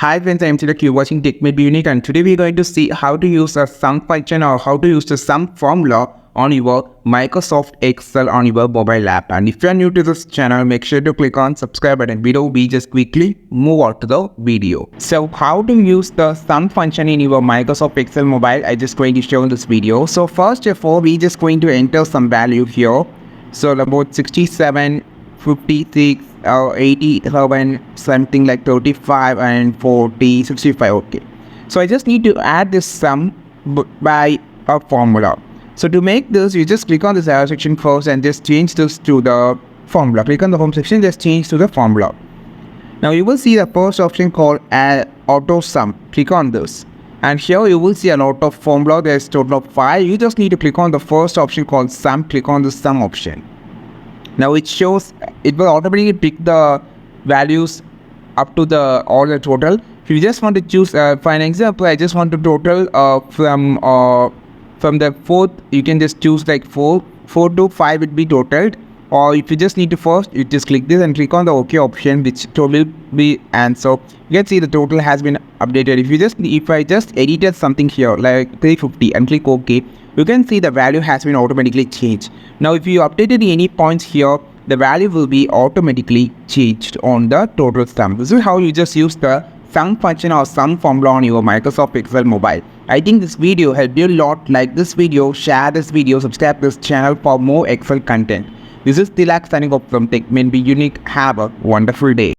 Hi friends, I am Tilak, you're watching TechMade Unique, and today we're going to see how to use a sum function or how to use the sum formula on your Microsoft Excel on your mobile app. And if you are new to this channel, make sure to click on subscribe button below. We just quickly move on to the video. So how to use the sum function in your Microsoft Excel mobile, I just going to show in this video. So first of all, we just going to enter some value here. So about 67, 56, 87, something like 35 and 40, 65. Okay. So I just need to add this sum by a formula. So to make this, you just click on this arrow section first and just change this to the formula. Click on the home section, just change to the formula. Now you will see the first option called auto sum. Click on this. And here you will see a lot of formula. There's total of 5. You just need to click on the first option called sum. Click on the sum option. Now it will automatically pick the values up to all the total. If you just want to choose, for an example, I just want to total from the fourth, you can just choose like 4 to 5 would be totaled. Or if you just need to first, you just click this and click on the OK option, which total will be answer. You can see the total has been updated. If I just edited something here like 350 and click OK, you can see the value has been automatically changed. Now if you updated any points here, the value will be automatically changed on the total sum. This is how you just use the sum function or sum formula on your Microsoft Excel mobile. I think this video helped you a lot. Like this video, share this video, subscribe to this channel for more Excel content. This is Tilak signing off from TechMade Unique. Have a wonderful day.